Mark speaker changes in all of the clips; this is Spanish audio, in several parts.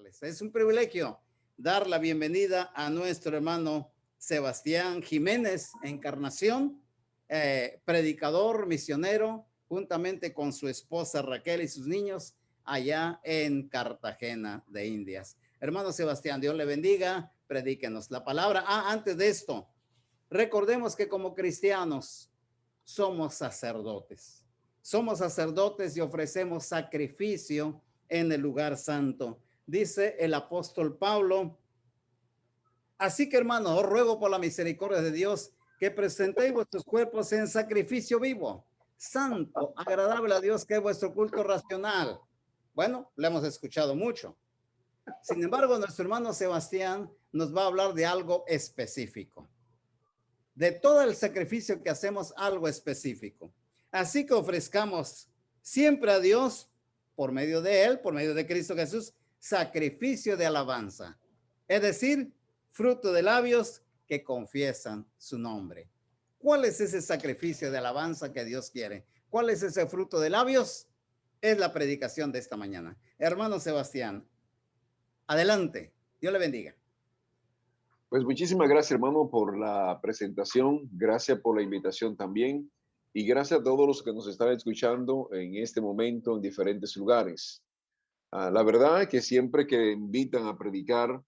Speaker 1: saludarles. Es un privilegio dar la bienvenida a nuestro hermano Sebastián Jiménez Encarnación, predicador, misionero, juntamente con su esposa Raquel y sus niños allá en Cartagena de Indias. Hermano Sebastián, Dios le bendiga, predíquenos la palabra. Antes de esto, recordemos que como cristianos somos sacerdotes. Somos sacerdotes y ofrecemos sacrificio en el lugar santo. Dice el apóstol Pablo: así que, hermanos, os ruego por la misericordia de Dios que presentéis vuestros cuerpos en sacrificio vivo, santo, agradable a Dios, que es vuestro culto racional. Bueno, lo hemos escuchado mucho. Sin embargo, nuestro hermano Sebastián nos va a hablar de algo específico. De todo el sacrificio que hacemos, algo específico. Así que ofrezcamos siempre a Dios, por medio de Él, por medio de Cristo Jesús, sacrificio de alabanza. Es decir, fruto de labios que confiesan su nombre. ¿Cuál es ese sacrificio de alabanza que Dios quiere? ¿Cuál es ese fruto de labios? Es la predicación de esta mañana. Hermano Sebastián, adelante. Dios le bendiga.
Speaker 2: Pues muchísimas gracias, hermano, por la presentación. Gracias por la invitación también. Y gracias a todos los que nos están escuchando en este momento en diferentes lugares. La verdad es que siempre que invitan a predicar,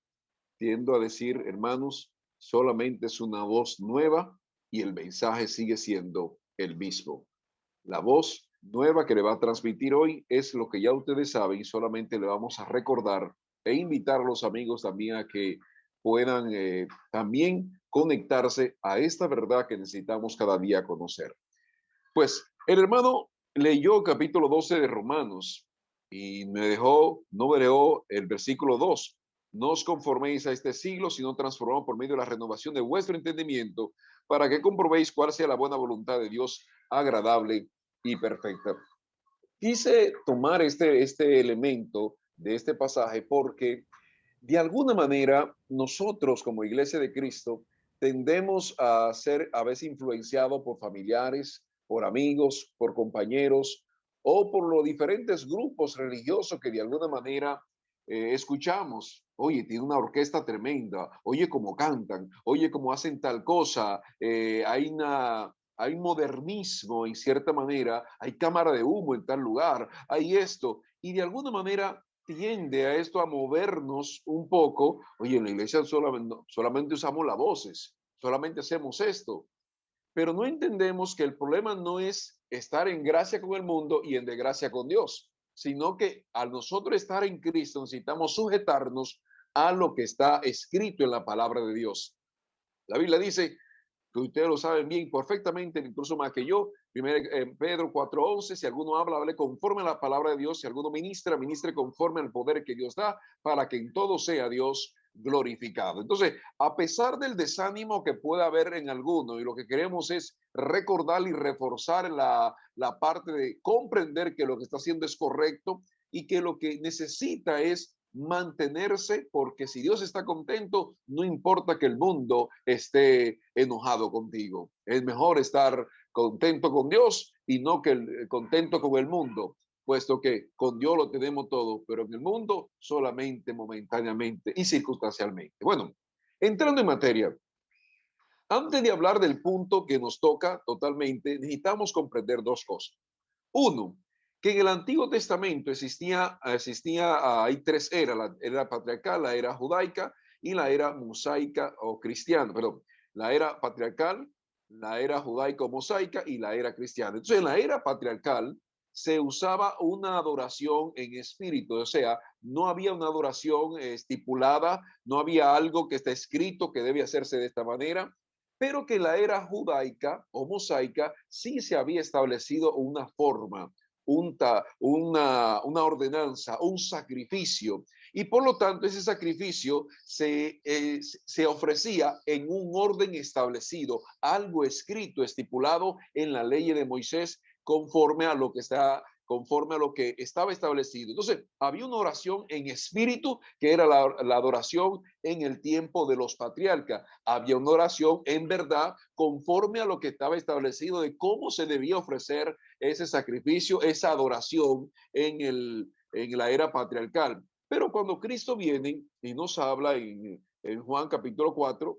Speaker 2: tiendo a decir, hermanos, solamente es una voz nueva y el mensaje sigue siendo el mismo. La voz nueva que le va a transmitir hoy es lo que ya ustedes saben y solamente le vamos a recordar e invitar a los amigos también a que puedan también conectarse a esta verdad que necesitamos cada día conocer. Pues el hermano leyó capítulo 12 de Romanos y no me dejó el versículo 2. No os conforméis a este siglo, sino transformaos por medio de la renovación de vuestro entendimiento, para que comprobéis cuál sea la buena voluntad de Dios, agradable y perfecta. Quise tomar este elemento de este pasaje porque de alguna manera nosotros como Iglesia de Cristo tendemos a ser a veces influenciados por familiares, por amigos, por compañeros o por los diferentes grupos religiosos que de alguna manera escuchamos. Oye, tiene una orquesta tremenda, oye cómo cantan, oye cómo hacen tal cosa, hay modernismo en cierta manera, hay cámara de humo en tal lugar, hay esto, y de alguna manera tiende a esto a movernos un poco. Oye, en la iglesia solamente usamos las voces, solamente hacemos esto, pero no entendemos que el problema no es estar en gracia con el mundo y en desgracia con Dios, sino que al nosotros estar en Cristo necesitamos sujetarnos a lo que está escrito en la palabra de Dios. La Biblia dice, que ustedes lo saben bien perfectamente, incluso más que yo, Pedro 4:11, si alguno habla, hable conforme a la palabra de Dios, si alguno ministra, ministre conforme al poder que Dios da, para que en todo sea Dios glorificado. Entonces, a pesar del desánimo que pueda haber en alguno, y lo que queremos es recordar y reforzar la parte de comprender que lo que está haciendo es correcto y que lo que necesita es mantenerse, porque si Dios está contento, no importa que el mundo esté enojado contigo. Es mejor estar contento con Dios y no que contento con el mundo, puesto que con Dios lo tenemos todo, pero en el mundo solamente momentáneamente y circunstancialmente. Bueno, entrando en materia, antes de hablar del punto que nos toca totalmente, necesitamos comprender dos cosas. Uno, que en el Antiguo Testamento hay tres eras, la era patriarcal, la era judaica y la era mosaica o cristiana, perdón, la era patriarcal, la era judaico mosaica y la era cristiana. Entonces, en la era patriarcal se usaba una adoración en espíritu, o sea, no había una adoración estipulada, no había algo que está escrito que debe hacerse de esta manera, pero que en la era judaica o mosaica sí se había establecido una forma, una ordenanza, un sacrificio. Y por lo tanto, ese sacrificio se ofrecía en un orden establecido, algo escrito, estipulado en la ley de Moisés, conforme a lo que estaba establecido. Entonces, había una oración en espíritu, que era la adoración en el tiempo de los patriarcas. Había una oración en verdad, conforme a lo que estaba establecido de cómo se debía ofrecer ese sacrificio, esa adoración en la era patriarcal. Pero cuando Cristo viene y nos habla en Juan capítulo 4,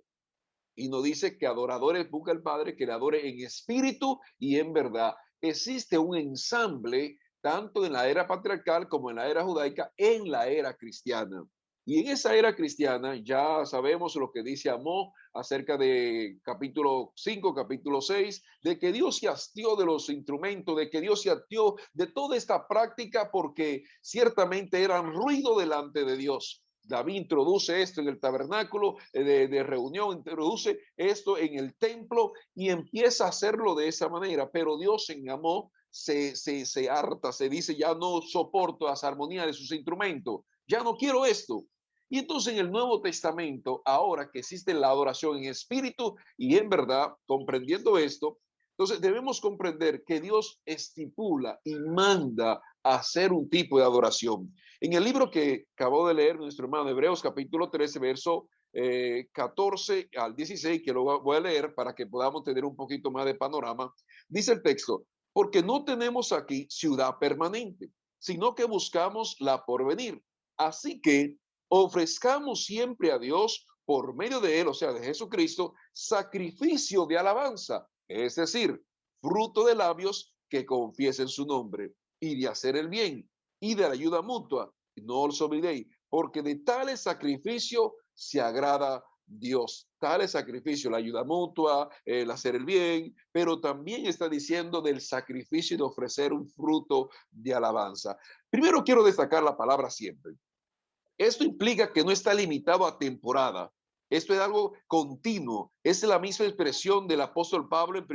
Speaker 2: y nos dice que adoradores busca el Padre, que le adore en espíritu y en verdad. Existe un ensamble, tanto en la era patriarcal como en la era judaica, en la era cristiana. Y en esa era cristiana ya sabemos lo que dice Amós acerca de capítulo 5, capítulo 6, de que Dios se hastió de los instrumentos, de que Dios se hastió de toda esta práctica porque ciertamente eran ruido delante de Dios. David introduce esto en el tabernáculo de reunión, introduce esto en el templo y empieza a hacerlo de esa manera, pero Dios en amor se harta, se dice, ya no soporto las armonías de sus instrumentos, ya no quiero esto. Y entonces en el Nuevo Testamento, ahora que existe la adoración en espíritu y en verdad, comprendiendo esto, entonces debemos comprender que Dios estipula y manda a hacer un tipo de adoración. En el libro que acabó de leer nuestro hermano Hebreos capítulo 13, verso 14 al 16, que lo voy a leer para que podamos tener un poquito más de panorama, dice el texto, porque no tenemos aquí ciudad permanente, sino que buscamos la porvenir. Así que ofrezcamos siempre a Dios por medio de él, o sea, de Jesucristo, sacrificio de alabanza, es decir, fruto de labios que confiesen su nombre y de hacer el bien y de la ayuda mutua. No os olvidéis, porque de tales sacrificio se agrada Dios. Tales sacrificio, la ayuda mutua, el hacer el bien, pero también está diciendo del sacrificio de ofrecer un fruto de alabanza. Primero quiero destacar la palabra siempre. Esto implica que no está limitado a temporada. Esto es algo continuo. Es la misma expresión del apóstol Pablo en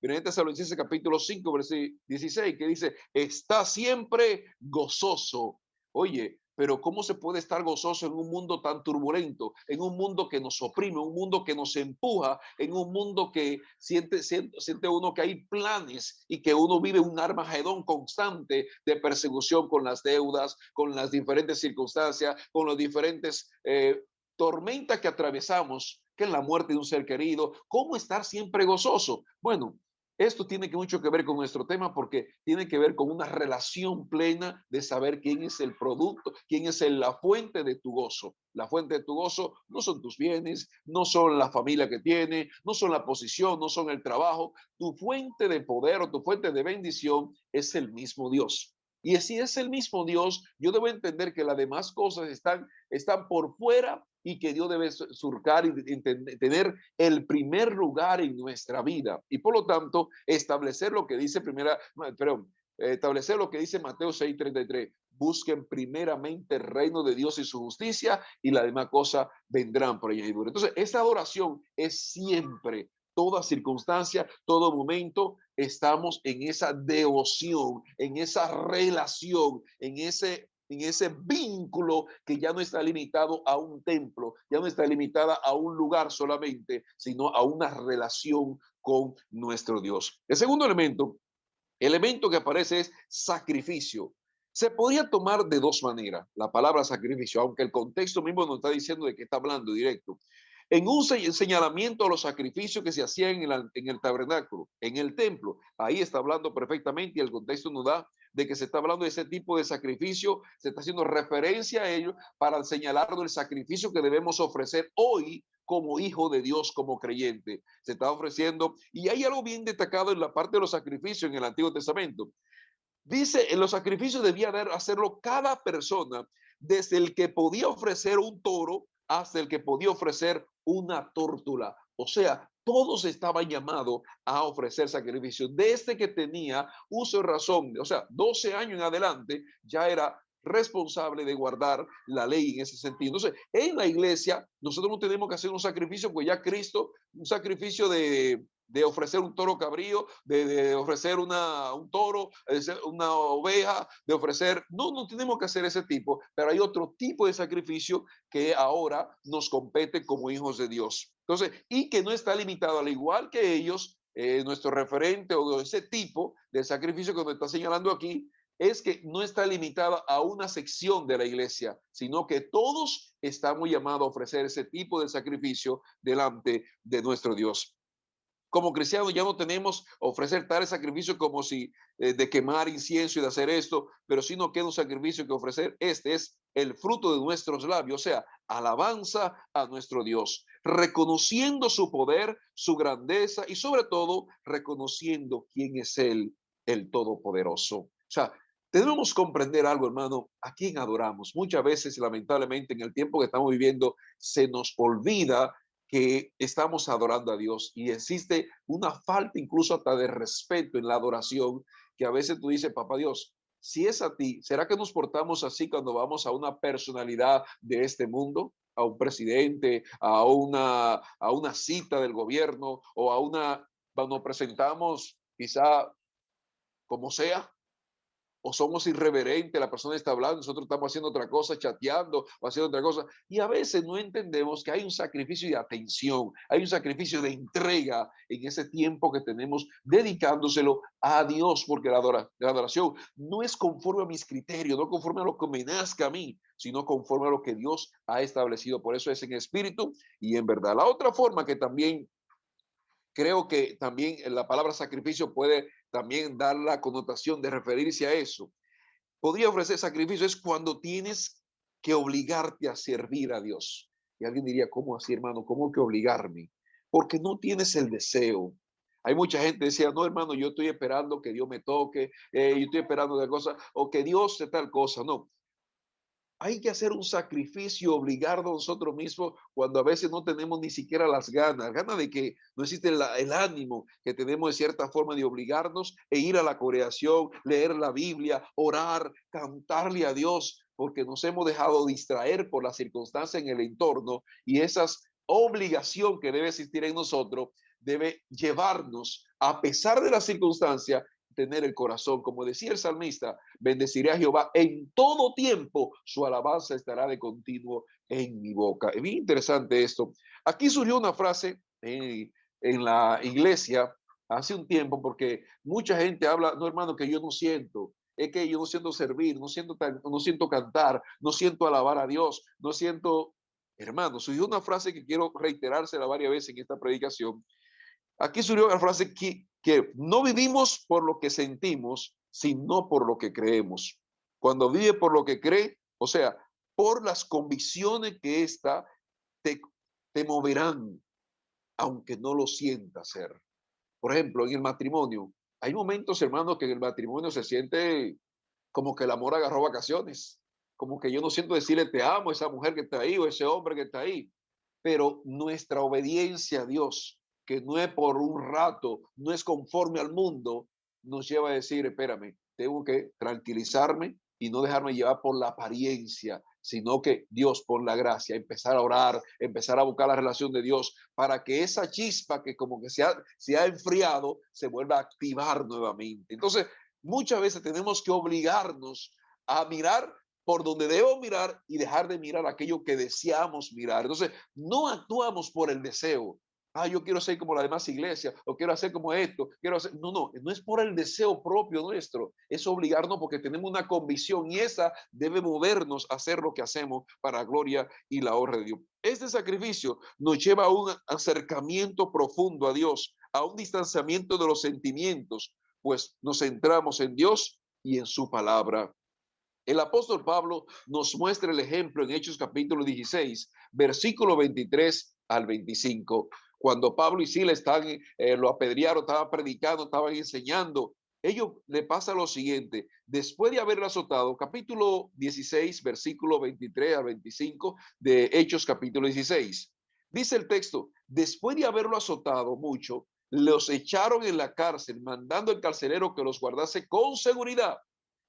Speaker 2: 1 Tesalonicenses capítulo 5, versículo 16, que dice, está siempre gozoso. Oye, pero ¿cómo se puede estar gozoso en un mundo tan turbulento, en un mundo que nos oprime, un mundo que nos empuja, en un mundo que siente uno que hay planes y que uno vive un armagedón constante de persecución con las deudas, con las diferentes circunstancias, con los diferentes tormentas que atravesamos, que es la muerte de un ser querido? ¿Cómo estar siempre gozoso? Bueno, esto tiene mucho que ver con nuestro tema porque tiene que ver con una relación plena de saber quién es el producto, quién es la fuente de tu gozo. La fuente de tu gozo no son tus bienes, no son la familia que tiene, no son la posición, no son el trabajo. Tu fuente de poder o tu fuente de bendición es el mismo Dios. Y si es el mismo Dios, yo debo entender que las demás cosas están por fuera y que Dios debe surcar y tener el primer lugar en nuestra vida. Y por lo tanto, establecer lo que dice establecer lo que dice Mateo 6:33. Busquen primeramente el reino de Dios y su justicia y las demás cosas vendrán por añadidura. Entonces, esta adoración es siempre, toda circunstancia, todo momento, estamos en esa devoción, en esa relación, en ese vínculo que ya no está limitado a un templo, ya no está limitada a un lugar solamente, sino a una relación con nuestro Dios. El segundo elemento que aparece es sacrificio. Se podría tomar de dos maneras la palabra sacrificio, aunque el contexto mismo nos está diciendo de qué está hablando directo. En un señalamiento a los sacrificios que se hacían en el tabernáculo, en el templo, ahí está hablando perfectamente y el contexto nos da de que se está hablando de ese tipo de sacrificio, se está haciendo referencia a ello para señalar el sacrificio que debemos ofrecer hoy como hijo de Dios, como creyente. Se está ofreciendo, y hay algo bien destacado en la parte de los sacrificios en el Antiguo Testamento. Dice, en los sacrificios debía hacerlo cada persona, desde el que podía ofrecer un toro hasta el que podía ofrecer una tórtola. O sea, todos estaban llamados a ofrecer sacrificios. Desde que tenía uso y razón, o sea, 12 años en adelante, ya era responsable de guardar la ley en ese sentido. Entonces, en la iglesia, nosotros no tenemos que hacer un sacrificio, pues ya Cristo, un sacrificio de ofrecer un toro cabrío, de ofrecer un toro, una oveja, de ofrecer, no tenemos que hacer ese tipo, pero hay otro tipo de sacrificio que ahora nos compete como hijos de Dios. Entonces, y que no está limitado, al igual que ellos, nuestro referente o ese tipo de sacrificio que nos está señalando aquí, es que no está limitada a una sección de la iglesia, sino que todos estamos llamados a ofrecer ese tipo de sacrificio delante de nuestro Dios. Como cristianos ya no tenemos ofrecer tales sacrificios como si de quemar incienso y de hacer esto, pero si no queda un sacrificio que ofrecer, este es el fruto de nuestros labios, o sea, alabanza a nuestro Dios, reconociendo su poder, su grandeza y sobre todo reconociendo quién es Él, el Todopoderoso. O sea, debemos comprender algo, hermano, a quién adoramos. Muchas veces, lamentablemente, en el tiempo que estamos viviendo, se nos olvida que estamos adorando a Dios y existe una falta incluso hasta de respeto en la adoración, que a veces tú dices, papá Dios, si es a ti, ¿será que nos portamos así cuando vamos a una personalidad de este mundo? A un presidente, a una cita del gobierno o a una, cuando nos presentamos quizá como sea, o somos irreverentes, la persona está hablando, nosotros estamos haciendo otra cosa, chateando o haciendo otra cosa, y a veces no entendemos que hay un sacrificio de atención, hay un sacrificio de entrega en ese tiempo que tenemos dedicándoselo a Dios, porque la adoración no es conforme a mis criterios, no conforme a lo que me nazca a mí, sino conforme a lo que Dios ha establecido. Por eso es en espíritu y en verdad. La otra forma que también creo que también la palabra sacrificio puede también dar la connotación de referirse a eso. Podría ofrecer sacrificio es cuando tienes que obligarte a servir a Dios. Y alguien diría, ¿cómo así, hermano? ¿Cómo que obligarme? Porque no tienes el deseo. Hay mucha gente que decía, no, hermano, yo estoy esperando que Dios me toque, yo estoy esperando de cosas, o que Dios sea tal cosa. No, hay que hacer un sacrificio, obligarnos a nosotros mismos cuando a veces no tenemos ni siquiera las ganas de que no existe el ánimo que tenemos de cierta forma de obligarnos e ir a la congregación, leer la Biblia, orar, cantarle a Dios, porque nos hemos dejado distraer por las circunstancias en el entorno y esa obligación que debe existir en nosotros debe llevarnos, a pesar de las circunstancias, tener el corazón, como decía el salmista, bendeciré a Jehová en todo tiempo, su alabanza estará de continuo en mi boca. Es bien interesante esto. Aquí surgió una frase en la iglesia hace un tiempo, porque mucha gente habla, no hermano, que yo no siento, es que yo no siento servir, no siento cantar, no siento alabar a Dios, no siento, hermano, surgió una frase que quiero reiterársela varias veces en esta predicación. Aquí surgió la frase que no vivimos por lo que sentimos, sino por lo que creemos. Cuando vive por lo que cree, o sea, por las convicciones que ésta te, te moverán, aunque no lo sientas ser. Por ejemplo, en el matrimonio, hay momentos, hermanos, que en el matrimonio se siente como que el amor agarró vacaciones, como que yo no siento decirle te amo a esa mujer que está ahí o ese hombre que está ahí, pero nuestra obediencia a Dios, que no es por un rato, no es conforme al mundo, nos lleva a decir, espérame, tengo que tranquilizarme y no dejarme llevar por la apariencia, sino que Dios, por la gracia, empezar a orar, empezar a buscar la relación de Dios para que esa chispa que como que se ha enfriado, se vuelva a activar nuevamente. Entonces, muchas veces tenemos que obligarnos a mirar por donde debo mirar y dejar de mirar aquello que deseamos mirar. Entonces, no actuamos por el deseo. Ah, yo quiero ser como la demás iglesia, o quiero hacer como esto, quiero hacer. No, no, no es por el deseo propio nuestro, es obligarnos porque tenemos una convicción y esa debe movernos a hacer lo que hacemos para la gloria y la honra de Dios. Este sacrificio nos lleva a un acercamiento profundo a Dios, a un distanciamiento de los sentimientos, pues nos centramos en Dios y en su palabra. El apóstol Pablo nos muestra el ejemplo en Hechos capítulo 16, versículo 23 al 25. Cuando Pablo y Silas lo apedrearon, estaban predicando, estaban enseñando, ellos le pasa lo siguiente, después de haberlo azotado, capítulo 16, versículo 23 al 25 de Hechos capítulo 16. Dice el texto, después de haberlo azotado mucho, los echaron en la cárcel, mandando al carcelero que los guardase con seguridad,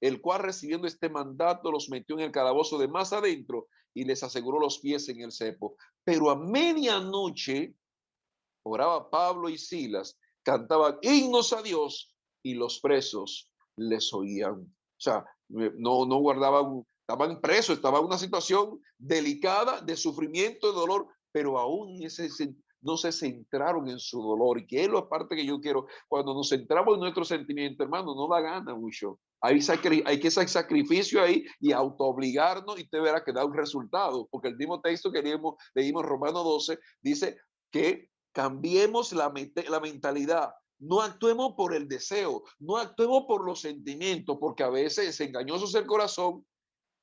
Speaker 2: el cual recibiendo este mandato los metió en el calabozo de más adentro y les aseguró los pies en el cepo. Pero a medianoche oraba Pablo y Silas, cantaban himnos a Dios y los presos les oían. O sea, no guardaban, estaban presos, estaba en una situación delicada de sufrimiento, de dolor, pero aún no se centraron en su dolor. Y que es la parte que yo quiero, cuando nos centramos en nuestro sentimiento, hermano, no da gana mucho. Hay que hacer sacrificio ahí y autoobligarnos y te verá que da un resultado, porque el mismo texto que leímos Romanos 12 dice que cambiemos la mentalidad. No actuemos por el deseo, no actuemos por los sentimientos, porque a veces es engañoso el corazón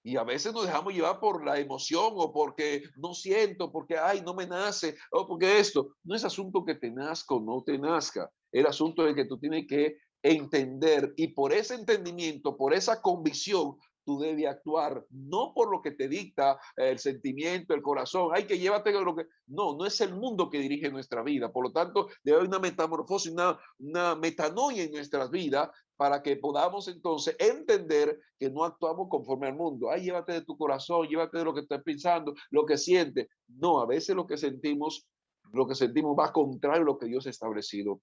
Speaker 2: Y a veces nos dejamos llevar por la emoción o porque no siento, porque, ay, no me nace, o porque esto. No es asunto que te nazca o no te nazca. El asunto es que tú tienes que entender y por ese entendimiento, por esa convicción, tú debes actuar, no por lo que te dicta el sentimiento, el corazón. Ay, que llévate lo que... No, no es el mundo que dirige nuestra vida. Por lo tanto, debe haber una metamorfosis, una metanoia en nuestras vidas para que podamos entonces entender que no actuamos conforme al mundo. Ay, llévate de tu corazón, llévate de lo que estás pensando, lo que sientes. No, a veces lo que sentimos va contrario a lo que Dios ha establecido.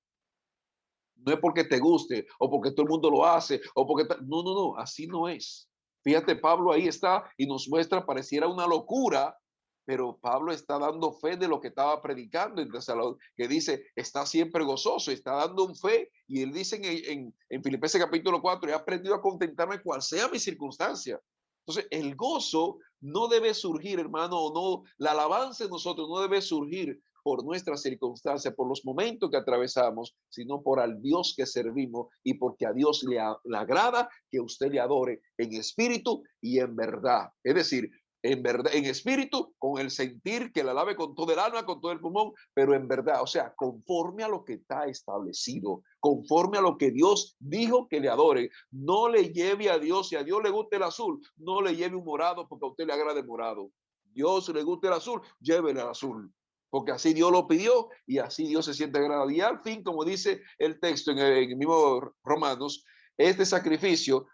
Speaker 2: No es porque te guste o porque todo el mundo lo hace o porque... No, no, no, así no es. Fíjate, Pablo ahí está y nos muestra, pareciera una locura, pero Pablo está dando fe de lo que estaba predicando, entonces, que dice, está siempre gozoso, está dando un fe, y él dice en Filipenses capítulo 4, he aprendido a contentarme cual sea mi circunstancia. Entonces, el gozo no debe surgir, hermano, o no, la alabanza en nosotros no debe surgir por nuestras circunstancias, por los momentos que atravesamos, sino por al Dios que servimos y porque a Dios le agrada que usted le adore en espíritu y en verdad. Es decir, en verdad, en espíritu, con el sentir que la alabe con todo el alma, con todo el pulmón, pero en verdad, o sea, conforme a lo que está establecido, conforme a lo que Dios dijo que le adore. No le lleve a Dios, si a Dios le gusta el azul, no le lleve un morado porque a usted le agrada el morado. Dios le gusta el azul, llévele el azul, porque así Dios lo pidió y así Dios se siente agradado. Y al fin, como dice el texto en el mismo Romanos, este sacrificio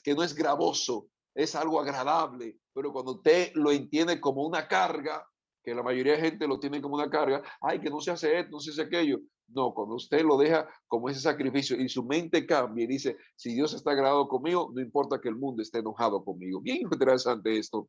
Speaker 2: que no es gravoso, es algo agradable, pero cuando usted lo entiende como una carga, que la mayoría de gente lo tiene como una carga, ay, que no se hace esto, no se hace aquello. No, cuando usted lo deja como ese sacrificio y su mente cambia y dice, si Dios está agradado conmigo, no importa que el mundo esté enojado conmigo. Bien interesante esto.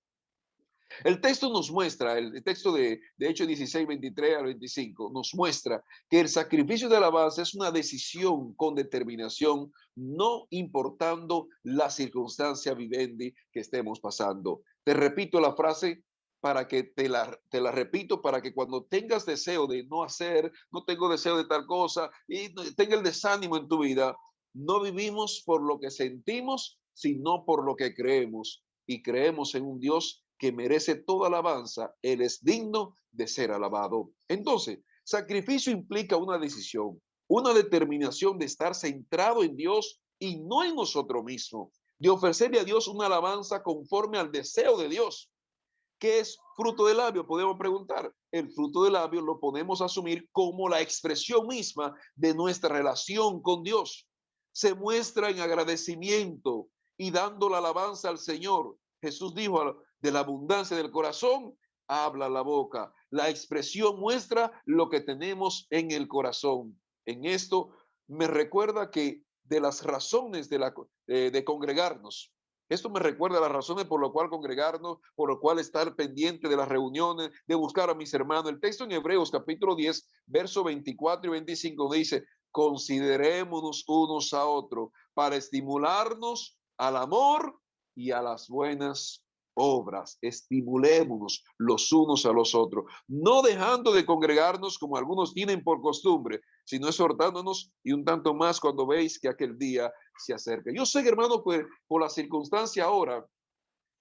Speaker 2: El texto nos muestra, el texto de Hechos 16, 23 al 25, nos muestra que el sacrificio de alabanza es una decisión con determinación, no importando la circunstancia vivendi que estemos pasando. Te repito la frase para que te la repito para que cuando tengas deseo de no hacer, no tengo deseo de tal cosa y tenga el desánimo en tu vida, no vivimos por lo que sentimos, sino por lo que creemos. Y creemos en un Dios que merece toda alabanza. Él es digno de ser alabado. Entonces, sacrificio implica una decisión, una determinación de estar centrado en Dios y no en nosotros mismos, de ofrecerle a Dios una alabanza conforme al deseo de Dios. ¿Qué es fruto de labio? Podemos preguntar. El fruto de labio lo podemos asumir como la expresión misma de nuestra relación con Dios. Se muestra en agradecimiento y dando la alabanza al Señor. Jesús dijo, de la abundancia del corazón habla la boca. La expresión muestra lo que tenemos en el corazón. En esto me recuerda que de las razones de congregarnos, esto me recuerda las razones por lo cual congregarnos, por lo cual estar pendiente de las reuniones, de buscar a mis hermanos. El texto en Hebreos capítulo 10, verso 24 y 25 dice, considerémonos unos a otros para estimularnos al amor y a las buenas obras. Estimulémonos los unos a los otros, no dejando de congregarnos como algunos tienen por costumbre, sino exhortándonos y un tanto más cuando veis que aquel día se acerca. Yo sé, hermano, pues, por la circunstancia ahora,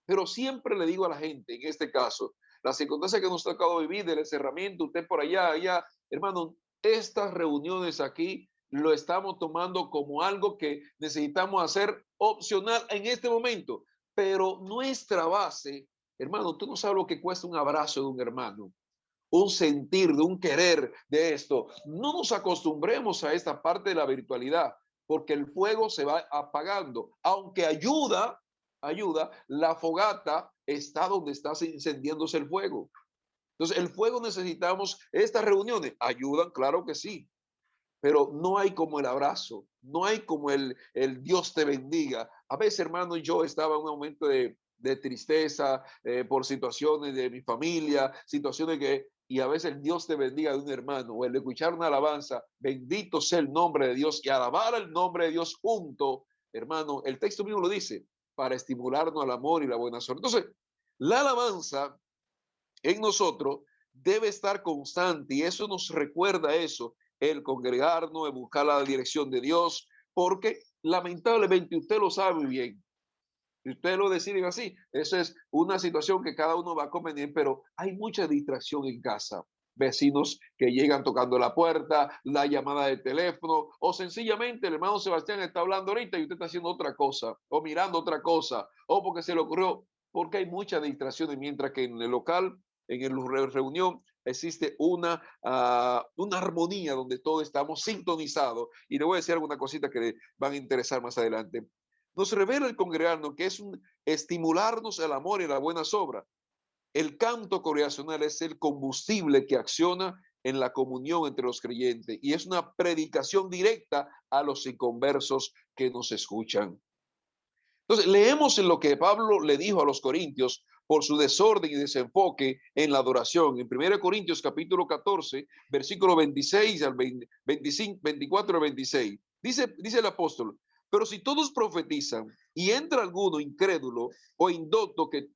Speaker 2: pero siempre le digo a la gente, en este caso, la circunstancia que nos ha tocado vivir, del encerramiento, usted por allá, allá, hermano, estas reuniones aquí lo estamos tomando como algo que necesitamos hacer opcional en este momento, pero nuestra base, hermano, tú no sabes lo que cuesta un abrazo de un hermano, un sentir, de un querer de esto. No nos acostumbremos a esta parte de la virtualidad, porque el fuego se va apagando, aunque ayuda, la fogata está donde está incendiándose el fuego. Entonces, el fuego necesitamos, estas reuniones ayudan, claro que sí, pero no hay como el abrazo, no hay como el Dios te bendiga. A veces, hermano, yo estaba en un momento de tristeza por situaciones de mi familia, situaciones que, y a veces el Dios te bendiga de un hermano, o el escuchar una alabanza, bendito sea el nombre de Dios, y alabar el nombre de Dios junto, hermano, el texto mismo lo dice, para estimularnos al amor y la buena suerte. Entonces, la alabanza en nosotros debe estar constante y eso nos recuerda eso, el congregarnos, el buscar la dirección de Dios, porque lamentablemente usted lo sabe bien, Si ustedes lo deciden así, eso es una situación que cada uno va a convenir, pero hay mucha distracción en casa. Vecinos que llegan tocando la puerta, la llamada de teléfono, o sencillamente el hermano Sebastián está hablando ahorita y usted está haciendo otra cosa, o mirando otra cosa, o porque se le ocurrió, porque hay muchas distracciones, mientras que en el local, en el reunión, existe una armonía donde todos estamos sintonizados. Y le voy a decir alguna cosita que le van a interesar más adelante. Nos revela el congregarnos que es estimularnos el amor y la buena obras. El canto congregacional es el combustible que acciona en la comunión entre los creyentes y es una predicación directa a los inconversos que nos escuchan. Entonces, leemos en lo que Pablo le dijo a los corintios por su desorden y desenfoque en la adoración. En 1 Corintios capítulo 14, versículo 26 al 25, 24 al 26. Dice el apóstol, pero si todos profetizan y entra alguno incrédulo o indocto que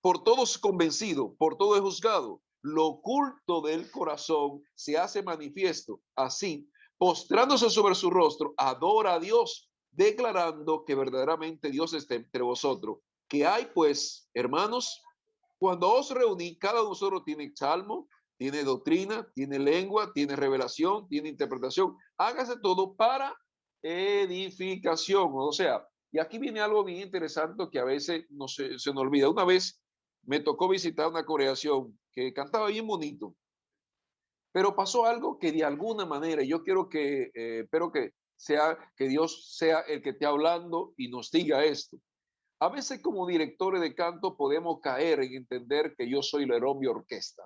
Speaker 2: por todos convencido, por todo es juzgado, lo oculto del corazón se hace manifiesto. Así, postrándose sobre su rostro, adora a Dios, declarando que verdaderamente Dios está entre vosotros. ¿Qué hay pues, hermanos? Cuando os reuní, cada uno de nosotros tiene salmo, tiene doctrina, tiene lengua, tiene revelación, tiene interpretación. Hágase todo para edificación. O sea, y aquí viene algo bien interesante que a veces no se nos olvida. Una vez me tocó visitar una congregación que cantaba bien bonito, pero pasó algo que de alguna manera, yo quiero que, espero que Dios sea el que esté hablando y nos diga esto. A veces como directores de canto podemos caer en entender que yo soy la mi orquesta,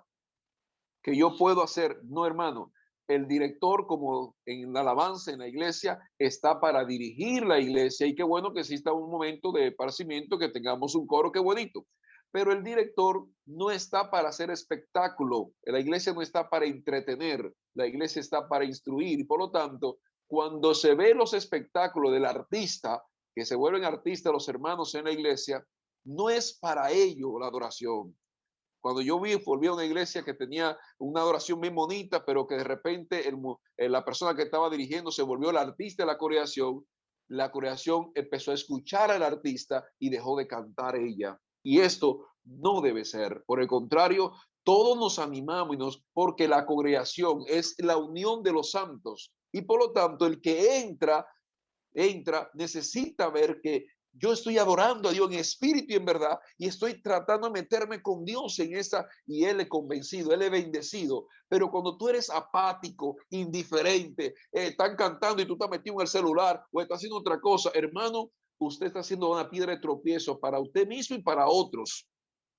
Speaker 2: que yo puedo hacer, no hermano, el director como en la alabanza en la iglesia está para dirigir la iglesia y qué bueno que exista un momento de esparcimiento, que tengamos un coro, qué bonito. Pero el director no está para hacer espectáculo, la iglesia no está para entretener, la iglesia está para instruir y por lo tanto, cuando se ve los espectáculos del artista, que se vuelven artistas los hermanos en la iglesia, no es para ello la adoración. Cuando yo volví a una iglesia que tenía una adoración bien bonita, pero que de repente la persona que estaba dirigiendo se volvió el artista de la coreación empezó a escuchar al artista y dejó de cantar ella. Y esto no debe ser. Por el contrario, todos nos animamos porque la congregación es la unión de los santos. Y por lo tanto, el que necesita ver que yo estoy adorando a Dios en espíritu y en verdad y estoy tratando de meterme con Dios en esa y Él es convencido, Él es bendecido. Pero cuando tú eres apático, indiferente, están cantando y tú estás metido en el celular o estás haciendo otra cosa, hermano, usted está haciendo una piedra de tropiezo para usted mismo y para otros,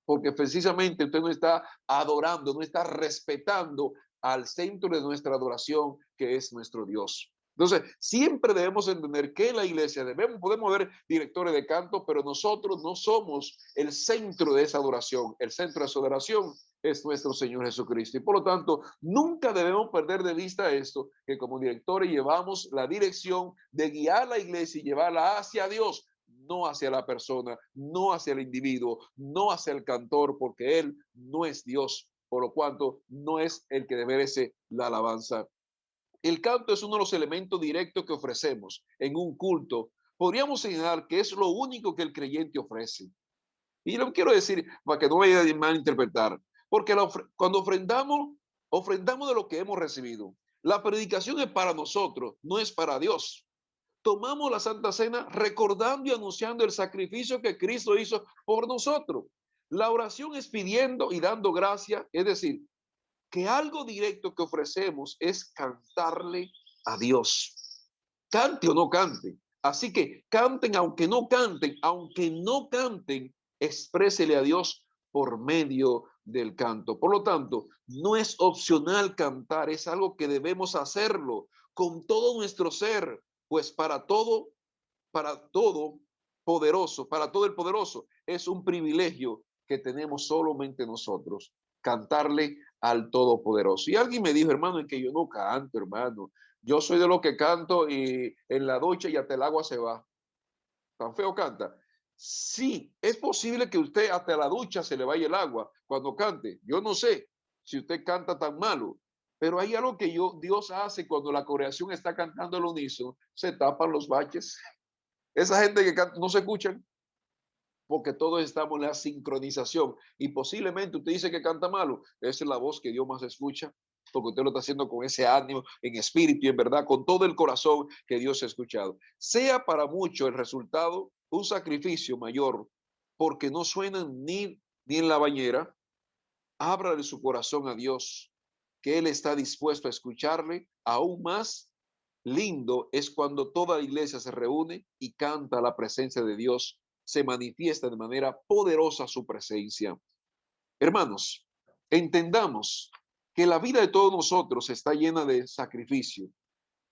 Speaker 2: porque precisamente usted no está adorando, no está respetando al centro de nuestra adoración, que es nuestro Dios. Entonces, siempre debemos entender que en la iglesia podemos ver directores de canto, pero nosotros no somos el centro de esa adoración. El centro de esa adoración es nuestro Señor Jesucristo. Y por lo tanto, nunca debemos perder de vista esto, que como directores llevamos la dirección de guiar la iglesia y llevarla hacia Dios, no hacia la persona, no hacia el individuo, no hacia el cantor, porque Él no es Dios, por lo cuanto no es el que merece la alabanza. El canto es uno de los elementos directos que ofrecemos en un culto. Podríamos señalar que es lo único que el creyente ofrece. Y lo quiero decir para que no vaya a malinterpretar, porque cuando ofrendamos de lo que hemos recibido. La predicación es para nosotros, no es para Dios. Tomamos la Santa Cena recordando y anunciando el sacrificio que Cristo hizo por nosotros. La oración es pidiendo y dando gracia, es decir, que algo directo que ofrecemos es cantarle a Dios. Cante o no cante. Así que canten aunque no canten, exprésele a Dios por medio del canto. Por lo tanto, no es opcional cantar, es algo que debemos hacerlo con todo nuestro ser, pues para todo poderoso, para todo el poderoso, es un privilegio que tenemos solamente nosotros, cantarle al Todopoderoso. Y alguien me dijo, hermano, es que yo no canto, hermano. Yo soy de los que canto y en la ducha y hasta el agua se va. Tan feo canta. Sí, es posible que usted hasta la ducha se le vaya el agua cuando cante. Yo no sé si usted canta tan malo, pero hay algo que Dios hace cuando la congregación está cantando al unísono, se tapan los baches. Esa gente que canta, no se escuchan. porque todos estamos en la sincronización y posiblemente usted dice que canta malo, esa es la voz que Dios más escucha, porque usted lo está haciendo con ese ánimo, en espíritu y en verdad, con todo el corazón que Dios ha escuchado. Sea para muchos el resultado un sacrificio mayor, porque no suenan ni en la bañera. Ábrale su corazón a Dios, que Él está dispuesto a escucharle. Aún más lindo es cuando toda la iglesia se reúne y canta la presencia de Dios, se manifiesta de manera poderosa su presencia. Hermanos, entendamos que la vida de todos nosotros está llena de sacrificio,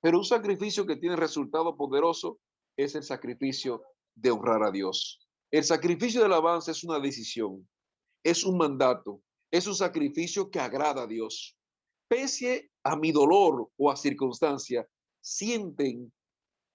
Speaker 2: pero un sacrificio que tiene resultado poderoso es el sacrificio de honrar a Dios. El sacrificio de alabanza es una decisión, es un mandato, es un sacrificio que agrada a Dios. Pese a mi dolor o a circunstancia, sienten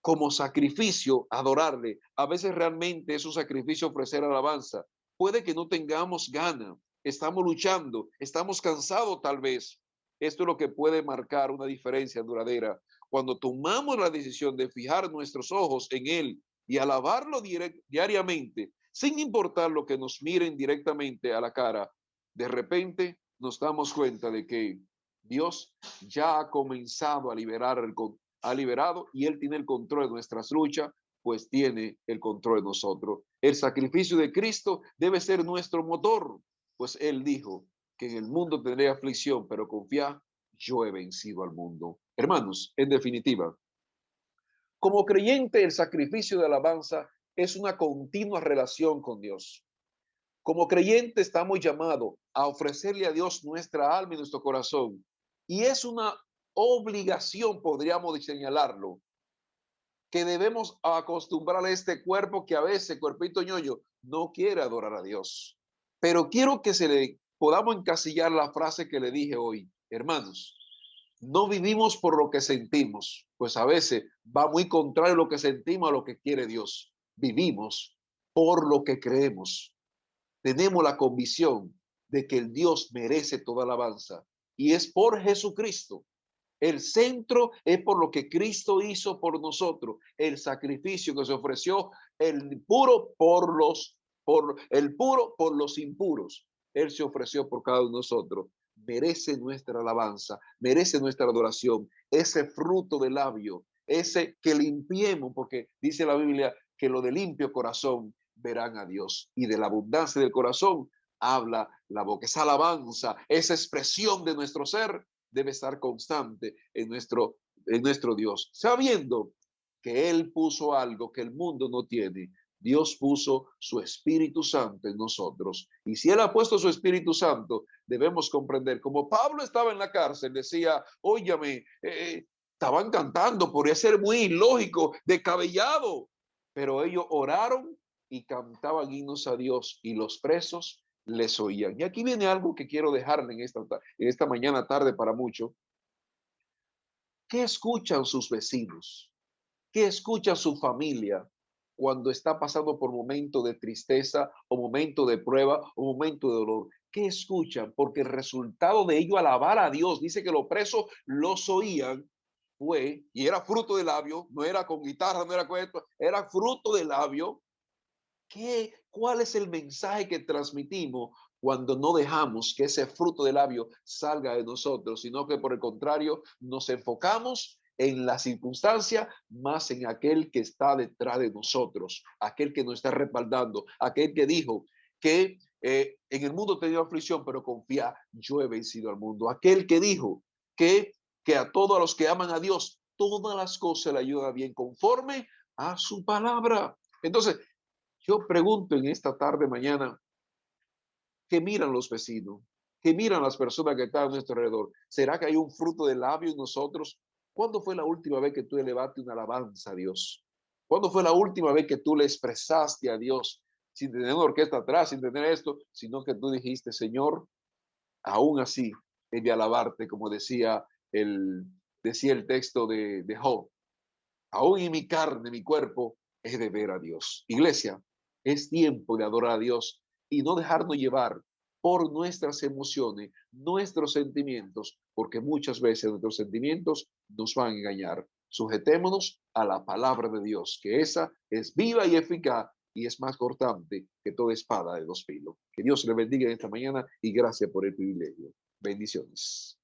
Speaker 2: como sacrificio adorarle. A veces realmente es un sacrificio ofrecer alabanza. Puede que no tengamos gana, estamos luchando, estamos cansados tal vez. Esto es lo que puede marcar una diferencia duradera. Cuando tomamos la decisión de fijar nuestros ojos en Él y alabarlo diariamente, sin importar lo que nos miren directamente a la cara, de repente nos damos cuenta de que Dios ya ha comenzado a liberar ha liberado y Él tiene el control de nuestras luchas, pues tiene el control de nosotros. El sacrificio de Cristo debe ser nuestro motor, pues Él dijo que en el mundo tendré aflicción, pero confía, yo he vencido al mundo. Hermanos, en definitiva, como creyente, el sacrificio de alabanza es una continua relación con Dios. Como creyente estamos llamados a ofrecerle a Dios nuestra alma y nuestro corazón. Y es una obligación, podríamos señalarlo, que debemos acostumbrar a este cuerpo que a veces, cuerpito ñoño, no quiere adorar a Dios. Pero quiero que se le podamos encasillar la frase que le dije hoy. Hermanos, no vivimos por lo que sentimos, pues a veces va muy contrario lo que sentimos a lo que quiere Dios. Vivimos por lo que creemos. Tenemos la convicción de que el Dios merece toda alabanza y es por Jesucristo. El centro es por lo que Cristo hizo por nosotros, el sacrificio que se ofreció, el puro el puro por los impuros. Él se ofreció por cada uno de nosotros. Merece nuestra alabanza, merece nuestra adoración, ese fruto de labio, ese que limpiemos, porque dice la Biblia que lo de limpio corazón verán a Dios y de la abundancia del corazón habla la boca. Esa alabanza, esa expresión de nuestro ser debe estar constante en nuestro Dios, sabiendo que Él puso algo que el mundo no tiene. Dios puso su Espíritu Santo en nosotros. Y si Él ha puesto su Espíritu Santo, debemos comprender, como Pablo estaba en la cárcel, decía, óyame, estaban cantando, podría ser muy ilógico, descabellado, pero ellos oraron y cantaban himnos a Dios y los presos les oían. Y aquí viene algo que quiero dejarle en esta mañana tarde para muchos. ¿Qué escuchan sus vecinos? ¿Qué escucha su familia cuando está pasando por momento de tristeza o momento de prueba o momento de dolor? ¿Qué escuchan? Porque el resultado de ello alabar a Dios, dice que los presos los oían, fue, y era fruto de labio, no era con guitarra, no era con esto, era fruto de labio. ¿Cuál es el mensaje que transmitimos cuando no dejamos que ese fruto de labio salga de nosotros, sino que por el contrario nos enfocamos en la circunstancia más en aquel que está detrás de nosotros, aquel que nos está respaldando, aquel que dijo que en el mundo tenía aflicción, pero confía, yo he vencido al mundo, aquel que dijo que a todos los que aman a Dios, todas las cosas le ayudan bien conforme a su palabra. Entonces, yo pregunto en esta tarde, mañana, ¿qué miran los vecinos? ¿Qué miran las personas que están a nuestro alrededor? ¿Será que hay un fruto de labio en nosotros? ¿Cuándo fue la última vez que tú elevaste una alabanza a Dios? ¿Cuándo fue la última vez que tú le expresaste a Dios sin tener una orquesta atrás, sin tener esto, sino que tú dijiste, Señor, aún así he de alabarte, como decía el texto de Job, aún en mi carne, mi cuerpo, he de ver a Dios. Iglesia, es tiempo de adorar a Dios y no dejarnos llevar por nuestras emociones, nuestros sentimientos, porque muchas veces nuestros sentimientos nos van a engañar. Sujetémonos a la palabra de Dios, que esa es viva y eficaz y es más cortante que toda espada de dos filos. Que Dios le bendiga en esta mañana y gracias por el privilegio. Bendiciones.